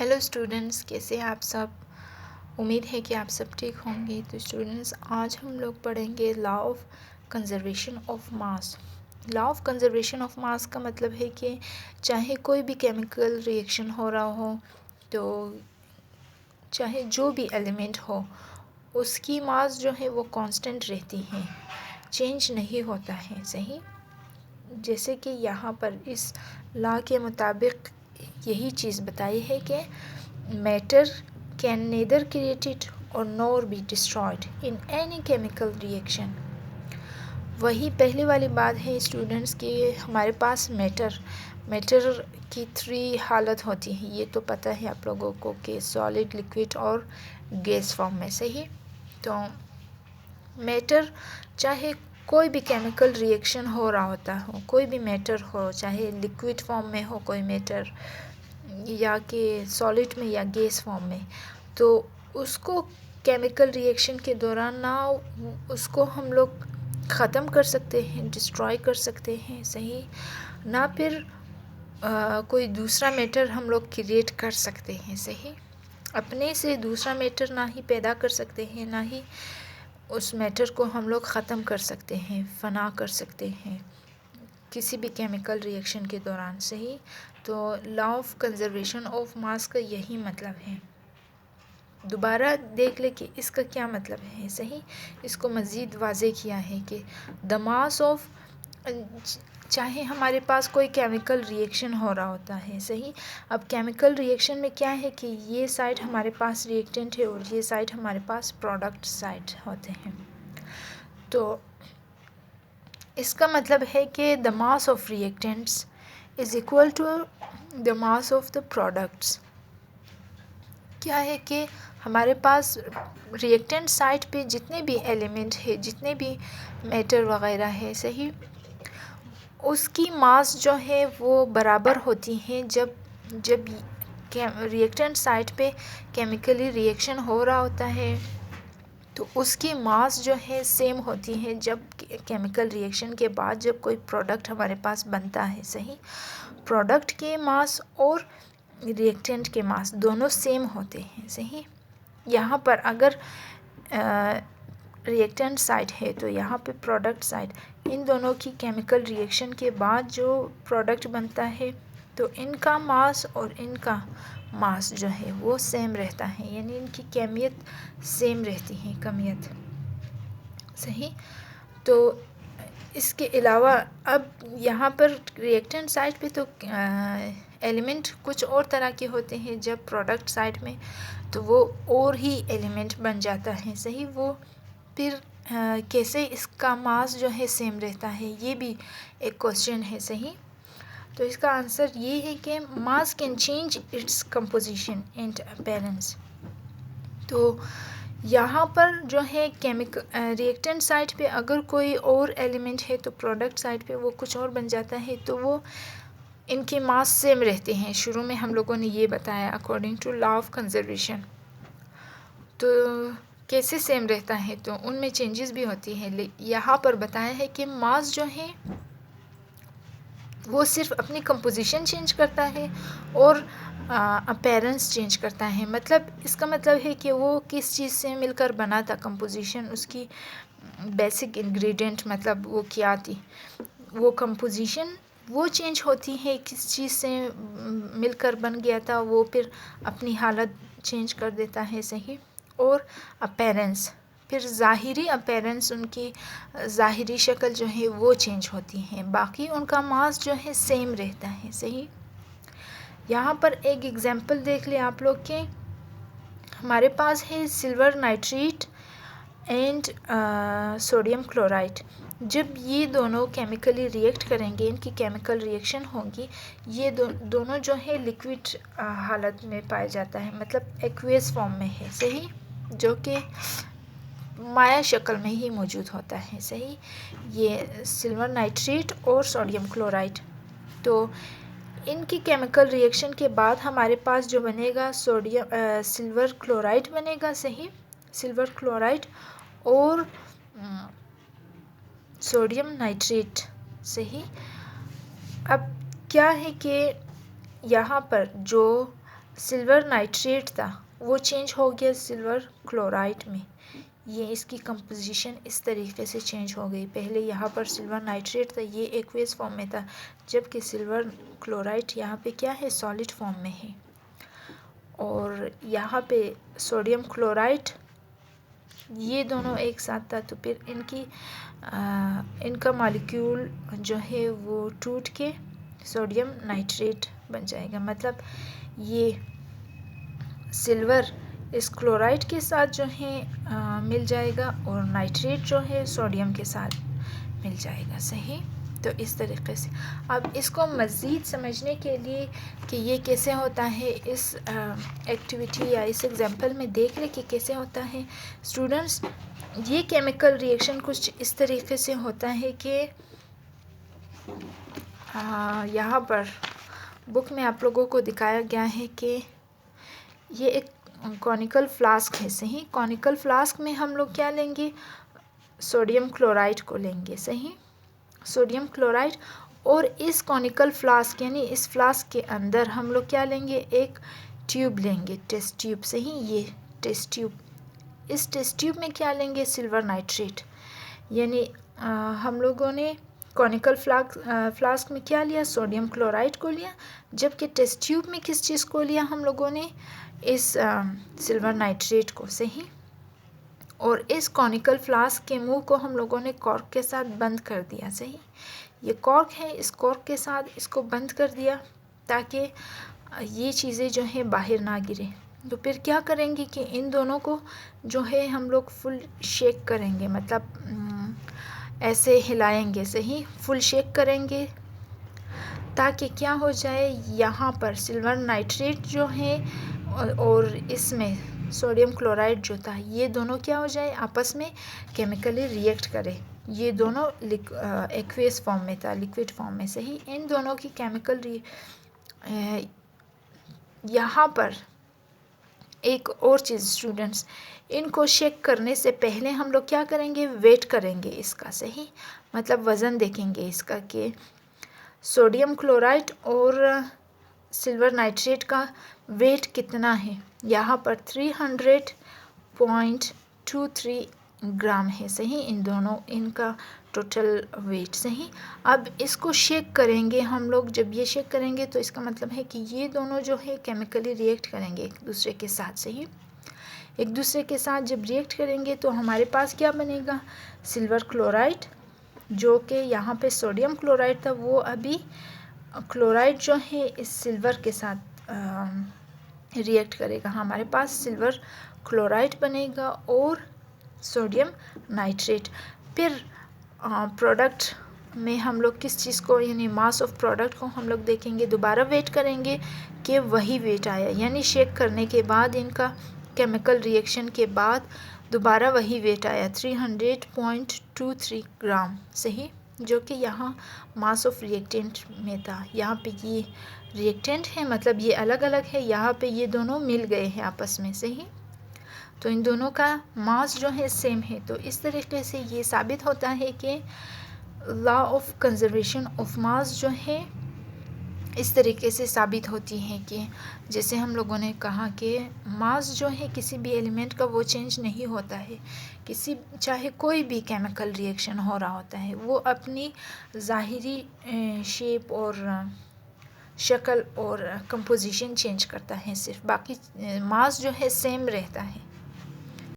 Hello students, कैसे हैं आप सब। उम्मीद है कि आप सब ठीक होंगे। तो स्टूडेंट्स, आज हम लोग पढ़ेंगे law of conservation of mass. Law of conservation of mass का मतलब है कि चाहे कोई भी केमिकल रिएक्शन हो रहा हो, तो चाहे जो भी एलिमेंट हो, उसकी मास जो है वो कांस्टेंट रहती है, चेंज नहीं होता है। सही, जैसे कि यहाँ पर इस लॉ के मुताबिक यही चीज़ बताई है कि matter can neither created or nor be destroyed in any chemical reaction। वही पहले वाली बात है स्टूडेंट्स कि हमारे पास मैटर की 3 हालत होती हैं। ये तो पता है आप लोगों को कि सॉलिड, लिक्विड और गैस फॉर्म में। सही, तो मैटर, चाहे कोई भी केमिकल रिएक्शन हो रहा होता हो, कोई भी मैटर हो, चाहे लिक्विड फॉर्म में हो कोई मैटर, या कि सॉलिड में या गैस फॉर्म में, तो उसको केमिकल रिएक्शन के दौरान ना उसको हम लोग ख़त्म कर सकते हैं, डिस्ट्रॉय कर सकते हैं। सही ना, फिर कोई दूसरा मैटर हम लोग क्रिएट कर सकते हैं। सही, अपने से दूसरा मैटर ना ही पैदा कर सकते हैं, ना ही उस मैटर को हम लोग ख़त्म कर सकते हैं, फना कर सकते हैं किसी भी केमिकल रिएक्शन के दौरान। सही, तो law of conservation of mass का यही मतलब है। दोबारा देख ले कि इसका क्या मतलब है। सही, इसको मज़ीद वाज़े किया है कि द मास ऑफ, चाहे हमारे पास कोई केमिकल रिएक्शन हो रहा होता है। सही, अब केमिकल रिएक्शन में क्या है कि ये साइड हमारे पास रिएक्टेंट है और ये साइड हमारे पास प्रोडक्ट साइड होते हैं। तो इसका मतलब है कि the mass of reactants is equal to the mass of the products. क्या है कि हमारे पास रिएक्टेंट साइड पे जितने भी एलिमेंट है, जितने भी मैटर वगैरह है, सही, उसकी मास जो है वो बराबर होती है। जब जब रिएक्टेंट साइड पे केमिकली रिएक्शन हो रहा होता है, तो उसकी मास जो है सेम होती है। जब केमिकल रिएक्शन के बाद जब कोई प्रोडक्ट हमारे पास बनता है, सही, प्रोडक्ट के मास और रिएक्टेंट के मास दोनों सेम होते हैं। सही, यहाँ पर अगर रिएक्टेंट साइड है तो यहाँ पे प्रोडक्ट साइड, इन दोनों की केमिकल रिएक्शन के बाद जो प्रोडक्ट बनता है, तो इनका मास और इनका मास जो है वो सेम रहता है, यानी इनकी कमियत सेम रहती है, कमियत। सही, तो इसके अलावा अब यहाँ पर रिएक्टेंट साइड पे तो एलिमेंट कुछ और तरह के होते हैं, जब प्रोडक्ट साइड में तो वो और ही एलिमेंट बन जाता है। सही, वो फिर कैसे इसका मास जो है सेम रहता है, ये भी एक क्वेश्चन है। सही, तो इसका आंसर ये है कि मास can change its composition and appearance. तो यहाँ पर जो है केमिकल रिएक्टेंट साइड पे अगर कोई और एलिमेंट है तो प्रोडक्ट साइड पे वो कुछ और बन जाता है, तो वो इनके मास सेम रहते हैं। शुरू में हम लोगों ने ये बताया according to law of conservation. तो कैसे सेम रहता है, तो उनमें चेंजेस भी होती है। यहाँ पर बताया है कि मास जो है वो सिर्फ अपनी कंपोजिशन चेंज करता है और अपीयरेंस चेंज करता है। मतलब इसका मतलब है कि वो किस चीज़ से मिलकर बना था, कंपोजिशन, उसकी बेसिक इंग्रेडिएंट, मतलब वो क्या थी, वो कंपोजिशन वो चेंज होती है, किस चीज़ से मिलकर बन गया था, वो फिर अपनी हालत चेंज कर देता है। सही, और अपीयरेंस, फिर ज़ाहिरी अपीयरेंस, उनकी ज़ाहिरी शक्ल जो है वो चेंज होती है, बाकी उनका मास जो है सेम रहता है। सही, यहाँ पर एक एग्जांपल देख ले आप लोग के, हमारे पास है silver nitrate and sodium chloride. जब ये दोनों केमिकली रिएक्ट करेंगे, इनकी केमिकल रिएक्शन होगी, ये दोनों जो है लिक्विड हालत में पाया जाता है, मतलब एक्वेस फॉर्म में है। सही, जो कि माया शक्ल में ही मौजूद होता है। सही, ये सिल्वर नाइट्रेट और सोडियम क्लोराइड, तो इनकी केमिकल रिएक्शन के बाद हमारे पास जो बनेगा सिल्वर क्लोराइड बनेगा। सही, सिल्वर क्लोराइड और सोडियम नाइट्रेट। सही, अब क्या है कि यहाँ पर जो सिल्वर नाइट्रेट था वो चेंज हो गया सिल्वर क्लोराइड में। ये इसकी कंपोजिशन इस तरीके से चेंज हो गई। पहले यहाँ पर सिल्वर नाइट्रेट था, ये एक्वेस फॉर्म में था, जबकि सिल्वर क्लोराइड यहाँ पे क्या है, सॉलिड फॉर्म में है। और यहाँ पे सोडियम क्लोराइड, ये दोनों एक साथ था, तो फिर इनका मॉलिक्यूल जो है वो टूट के सोडियम नाइट्रेट बन जाएगा। मतलब ये सिल्वर इस क्लोराइड के साथ जो है मिल जाएगा और नाइट्रेट जो है सोडियम के साथ मिल जाएगा। सही। तो इस तरीके से अब इसको मज़ीद समझने के लिए कि ये कैसे होता है, इस एक्टिविटी या इस एग्जांपल में देख ले कि कैसे होता है स्टूडेंट्स। ये केमिकल रिएक्शन कुछ इस तरीके से होता है कि यहाँ पर बुक में आप लोगों को दिखाया गया है कि ये एक कॉनिकल फ्लास्क है। सही। कॉनिकल फ्लास्क में हम लोग क्या लेंगे, सोडियम क्लोराइड को लेंगे। सही। सोडियम क्लोराइड, और इस कॉनिकल फ्लास्क यानी इस फ्लास्क के अंदर हम लोग क्या लेंगे, एक ट्यूब लेंगे, टेस्ट ट्यूब। सही। ये टेस्ट ट्यूब, इस टेस्ट ट्यूब में क्या लेंगे, सिल्वर नाइट्रेट। यानी हम लोगों ने कॉनिकल फ्लास्क में क्या लिया, सोडियम क्लोराइड को लिया, जबकि टेस्ट ट्यूब में किस चीज़ को लिया हम लोगों ने, इस सिल्वर नाइट्रेट को। सही। और इस कॉनिकल फ्लास्क के मुंह को हम लोगों ने कॉर्क के साथ बंद कर दिया। सही। ये कॉर्क है, इस कॉर्क के साथ इसको बंद कर दिया ताकि ये चीज़ें जो है बाहर ना गिरे। तो फिर क्या करेंगे कि इन दोनों को जो है हम लोग फुल शेक करेंगे, मतलब ऐसे हिलाएंगे। सही। फुल शेक करेंगे ताकि क्या हो जाए, यहाँ पर सिल्वर नाइट्रेट जो है और इसमें सोडियम क्लोराइड जो था, ये दोनों क्या हो जाए, आपस में केमिकली रिएक्ट करे। ये दोनों एक्वेस फॉर्म में था, लिक्विड फॉर्म में। सही। इन दोनों की केमिकल यहाँ पर एक और चीज़ स्टूडेंट्स, इनको शेक करने से पहले हम लोग क्या करेंगे, वेट करेंगे इसका। सही। मतलब वज़न देखेंगे इसका कि सोडियम क्लोराइड और सिल्वर नाइट्रेट का वेट कितना है। यहाँ पर 300.23 ग्राम है। सही। इन दोनों, इनका टोटल वेट। सही। अब इसको शेक करेंगे हम लोग। जब ये शेक करेंगे तो इसका मतलब है कि ये दोनों जो है केमिकली रिएक्ट करेंगे एक दूसरे के साथ। सही। एक दूसरे के साथ जब रिएक्ट करेंगे तो हमारे पास क्या बनेगा, सिल्वर क्लोराइड, जो कि यहाँ पे सोडियम क्लोराइड था, वो अभी क्लोराइड जो है इस सिल्वर के साथ रिएक्ट करेगा। हमारे पास सिल्वर क्लोराइड बनेगा और सोडियम नाइट्रेट। फिर प्रोडक्ट में हम लोग किस चीज़ को, यानी मास ऑफ प्रोडक्ट को हम लोग देखेंगे, दोबारा वेट करेंगे कि वही वेट आया, यानी शेक करने के बाद, इनका केमिकल रिएक्शन के बाद दोबारा वही वेट आया 300.23 ग्राम। सही। जो कि यहाँ मास ऑफ रिएक्टेंट में था। यहाँ पे ये रिएक्टेंट है, मतलब ये अलग अलग है, यहाँ पे ये दोनों मिल गए हैं आपस में। सही। तो इन दोनों का मास जो है सेम है। तो इस तरीके से ये साबित होता है कि law of conservation of mass जो है इस तरीके से साबित होती है कि जैसे हम लोगों ने कहा कि मास जो है किसी भी एलिमेंट का वो चेंज नहीं होता है, चाहे कोई भी केमिकल रिएक्शन हो रहा होता है, वो अपनी ज़ाहिरी शेप और शक्ल और कंपोजिशन चेंज करता है सिर्फ, बाकी मास जो है सेम रहता है।